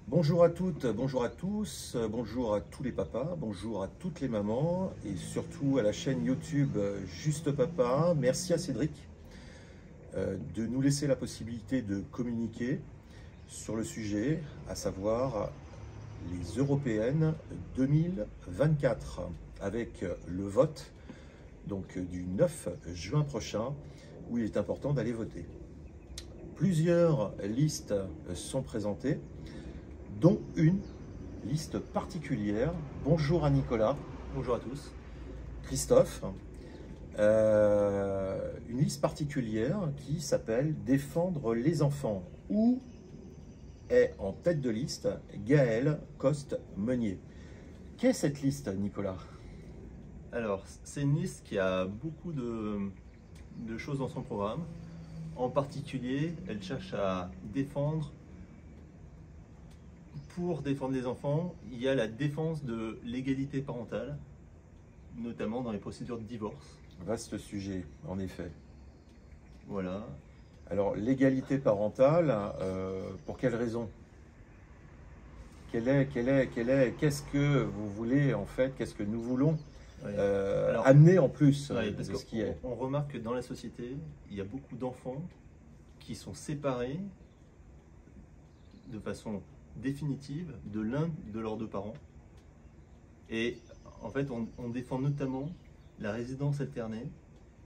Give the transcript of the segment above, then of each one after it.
Bonjour à toutes, bonjour à tous, bonjour à tous les papas, bonjour à toutes les mamans et surtout à la chaîne YouTube Juste Papa. Merci à Cédric de nous laisser la possibilité de communiquer sur le sujet, à savoir les européennes 2024, avec le vote donc du 9 juin prochain où il est important d'aller voter. Plusieurs listes sont présentées, dont une liste particulière. Bonjour à Nicolas. Bonjour à tous. Christophe. Une liste particulière qui s'appelle Défendre les enfants, où est en tête de liste Gaël Coste-Meunier. Qu'est cette liste, Nicolas? Alors, c'est une liste qui a beaucoup de choses dans son programme. En particulier, elle cherche à défendre. Pour défendre les enfants, il y a la défense de l'égalité parentale, notamment dans les procédures de divorce. Vaste sujet, en effet. Voilà. Alors, l'égalité parentale, pour quelle raison? Qu'est-ce que vous voulez, en fait, qu'est-ce que nous voulons amener en plus de ce qui est? On remarque que dans la société, il y a beaucoup d'enfants qui sont séparés de façon définitive de l'un de leurs deux parents. Et en fait, on défend notamment la résidence alternée,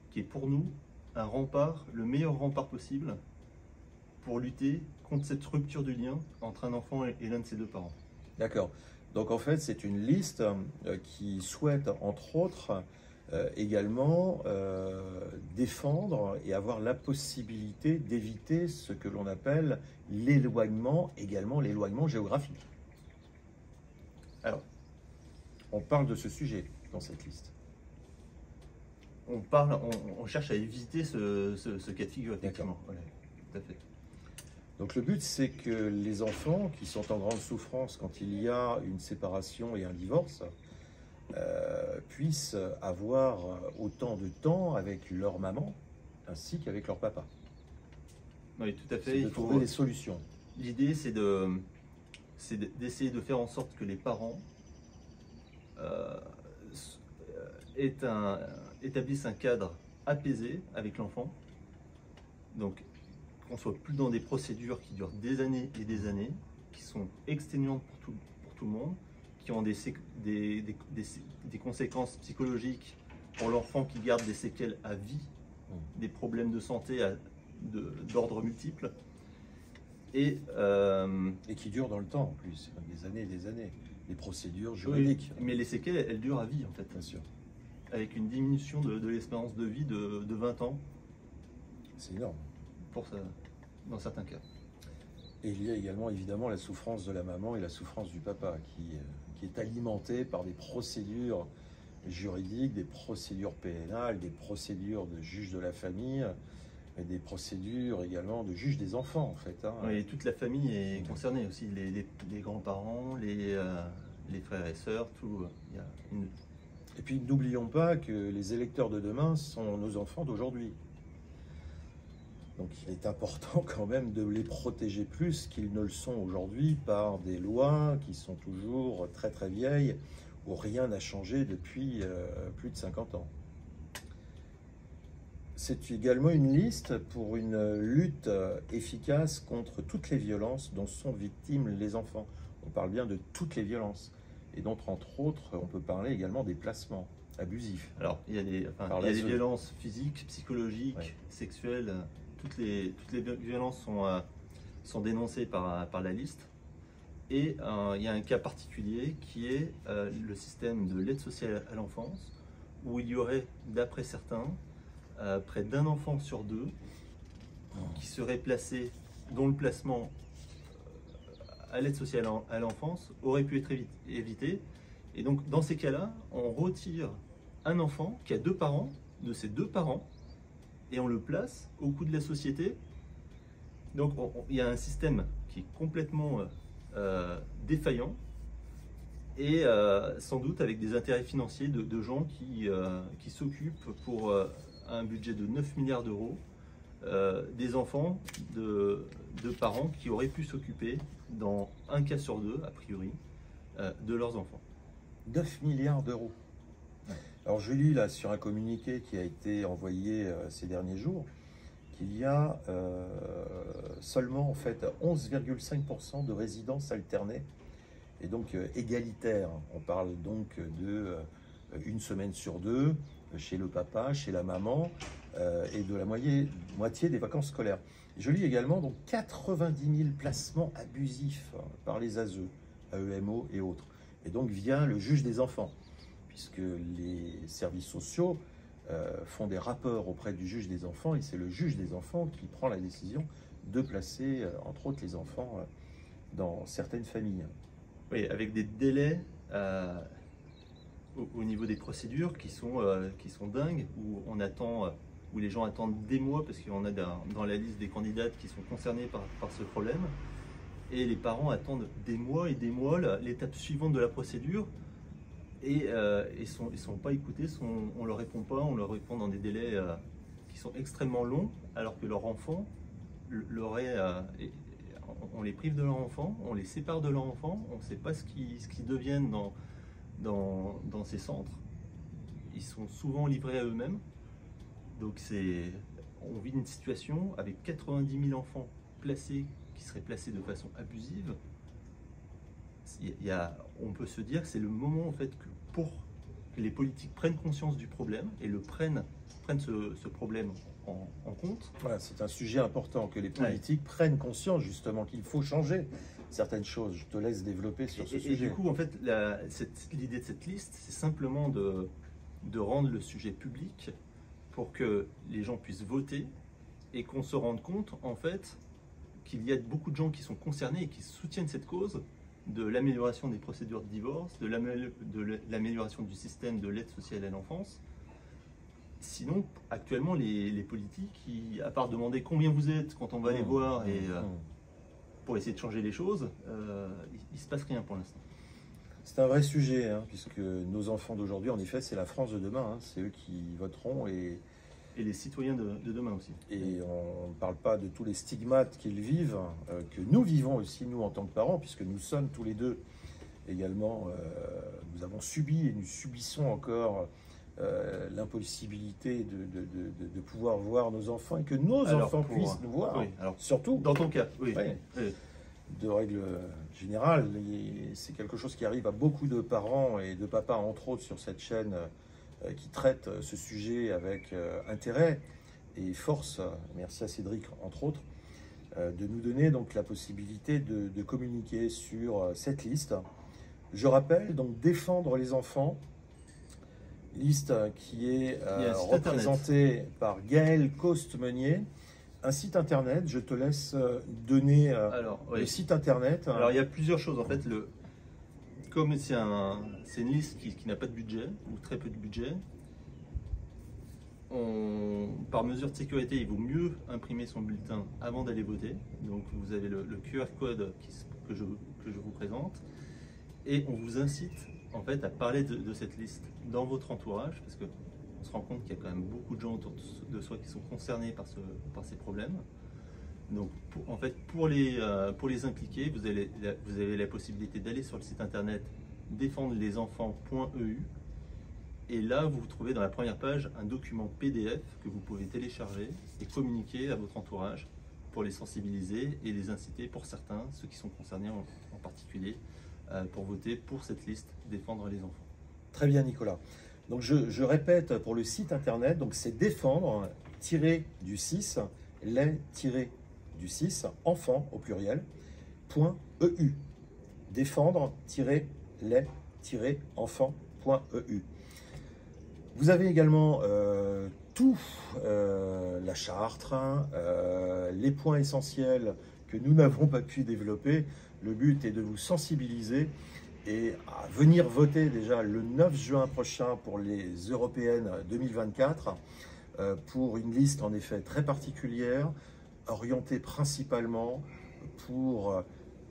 qui est pour nous un rempart, le meilleur rempart possible pour lutter contre cette rupture du lien entre un enfant et l'un de ses deux parents. D'accord. Donc en fait, c'est une liste qui souhaite, entre autres, également défendre et avoir la possibilité d'éviter ce que l'on appelle l'éloignement, également l'éloignement géographique. Alors, on parle de ce sujet dans cette liste. On cherche à éviter ce cas de figure, effectivement. D'accord. Ouais, tout à fait. Donc le but, c'est que les enfants qui sont en grande souffrance quand il y a une séparation et un divorce puissent avoir autant de temps avec leur maman ainsi qu'avec leur papa. Oui, tout à fait. Il faut trouver des solutions. L'idée, c'est d'essayer de faire en sorte que les parents établissent un cadre apaisé avec l'enfant. Donc, qu'on ne soit plus dans des procédures qui durent des années et des années, qui sont exténuantes pour tout le monde, qui ont des conséquences psychologiques pour l'enfant qui garde des séquelles à vie, des problèmes de santé d'ordre multiple. Et qui durent dans le temps en plus, des années et des années, des procédures juridiques. Oui, mais les séquelles, elles durent à vie en fait. Bien sûr. Avec une diminution de l'espérance de vie de 20 ans. C'est énorme. Pour ça, dans certains cas. Et il y a également évidemment la souffrance de la maman et la souffrance du papa qui est alimentée par des procédures juridiques, des procédures pénales, des procédures de juge de la famille et des procédures également de juge des enfants en fait. Hein. Oui, toute la famille est concernée aussi, les grands-parents, les frères et sœurs, tout. Et puis n'oublions pas que les électeurs de demain sont nos enfants d'aujourd'hui. Donc il est important quand même de les protéger plus qu'ils ne le sont aujourd'hui par des lois qui sont toujours très très vieilles, où rien n'a changé depuis plus de 50 ans. C'est également une liste pour une lutte efficace contre toutes les violences dont sont victimes les enfants. On parle bien de toutes les violences. Et donc, entre autres, on peut parler également des placements abusifs. Alors, il y a des violences physiques, psychologiques, ouais, sexuelles. Toutes les violences sont dénoncées par la liste. Et il y a un cas particulier qui est le système de l'aide sociale à l'enfance, où il y aurait, d'après certains, près d'un enfant sur deux qui serait placé, dont le placement à l'aide sociale à l'enfance aurait pu être évité. Et donc, dans ces cas-là, on retire un enfant qui a deux parents, de ses deux parents, et on le place au coût de la société. Donc il y a un système qui est complètement défaillant et sans doute avec des intérêts financiers de gens qui s'occupent pour un budget de 9 milliards d'euros des enfants de parents qui auraient pu s'occuper, dans un cas sur deux, a priori, de leurs enfants. 9 milliards d'euros. Alors je lis là sur un communiqué qui a été envoyé ces derniers jours qu'il y a seulement en fait 11,5% de résidences alternées et donc égalitaires. On parle donc de une semaine sur deux chez le papa, chez la maman et de la moitié des vacances scolaires. Je lis également donc 90 000 placements abusifs par les ASE, AEMO et autres. Et donc via le juge des enfants, puisque les services sociaux font des rapports auprès du juge des enfants et c'est le juge des enfants qui prend la décision de placer, entre autres, les enfants dans certaines familles. Oui, avec des délais au niveau des procédures qui sont dingues, où les gens attendent des mois parce qu'on a dans la liste des candidates qui sont concernées par ce problème. Et les parents attendent des mois et des mois l'étape suivante de la procédure et ils sont pas écoutés, on leur répond pas, on leur répond dans des délais qui sont extrêmement longs, alors que leur enfant on les prive de leur enfant, on les sépare de leur enfant, on ne sait pas ce qu'ils deviennent dans ces centres. Ils sont souvent livrés à eux-mêmes. Donc on vit une situation avec 90 000 enfants qui seraient placés de façon abusive. On peut se dire que c'est le moment en fait pour que les politiques prennent conscience du problème et prennent ce problème en compte. Voilà, c'est un sujet important que les politiques prennent conscience justement qu'il faut changer certaines choses. Je te laisse développer sur ce sujet. Et du coup, en fait, l'idée de cette liste, c'est simplement de rendre le sujet public pour que les gens puissent voter et qu'on se rende compte, en fait, qu'il y a beaucoup de gens qui sont concernés et qui soutiennent cette cause de l'amélioration des procédures de divorce, de l'amélioration du système de l'aide sociale à l'enfance. Sinon, actuellement, les politiques, à part demander combien vous êtes quand on va les voir et pour essayer de changer les choses, il ne se passe rien pour l'instant. C'est un vrai sujet, hein, puisque nos enfants d'aujourd'hui, en effet, c'est la France de demain. Hein, c'est eux qui voteront et les citoyens de demain aussi. Et on ne parle pas de tous les stigmates qu'ils vivent, que nous vivons aussi, nous, en tant que parents, puisque nous sommes tous les deux également, nous avons subi et nous subissons encore l'impossibilité de pouvoir voir nos enfants et que nos enfants puissent nous voir. Oui, alors, surtout dans ton cas, oui. De règle générale, c'est quelque chose qui arrive à beaucoup de parents et de papas, entre autres, sur cette chaîne qui traite ce sujet avec intérêt et force. Merci à Cédric, entre autres, de nous donner donc la possibilité de communiquer sur cette liste. Je rappelle, donc, Défendre les enfants, liste qui est représentée par Gaël Coste-Meunier. Un site internet, je te laisse donner le site internet. Alors il y a plusieurs choses en fait. Comme c'est une liste qui n'a pas de budget ou très peu de budget, par mesure de sécurité, il vaut mieux imprimer son bulletin avant d'aller voter. Donc vous avez le QR code que je vous présente et on vous incite en fait à parler de cette liste dans votre entourage parce que on se rend compte qu'il y a quand même beaucoup de gens autour de soi qui sont concernés par ces problèmes. Donc, pour les impliquer, vous avez la possibilité d'aller sur le site internet défendrelesenfants.eu et là, vous trouvez dans la première page un document PDF que vous pouvez télécharger et communiquer à votre entourage pour les sensibiliser et les inciter, pour certains, ceux qui sont concernés en particulier, pour voter pour cette liste Défendre les enfants. Très bien, Nicolas. Donc je répète pour le site internet, donc c'est défendre-du-6, les-du-6, enfant au pluriel, .eu. Défendre-les-enfant.eu. Vous avez également la charte, les points essentiels que nous n'avons pas pu développer. Le but est de vous sensibiliser et à venir voter déjà le 9 juin prochain pour les européennes 2024 pour une liste en effet très particulière, orientée principalement pour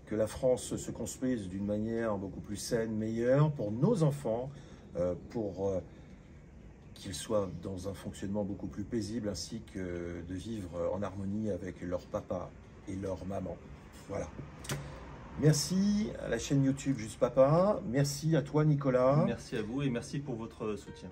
que la France se construise d'une manière beaucoup plus saine, meilleure pour nos enfants, pour qu'ils soient dans un fonctionnement beaucoup plus paisible, ainsi que de vivre en harmonie avec leur papa et leur maman. Voilà. Merci à la chaîne YouTube Juste Papa. Merci à toi, Nicolas. Merci à vous et merci pour votre soutien.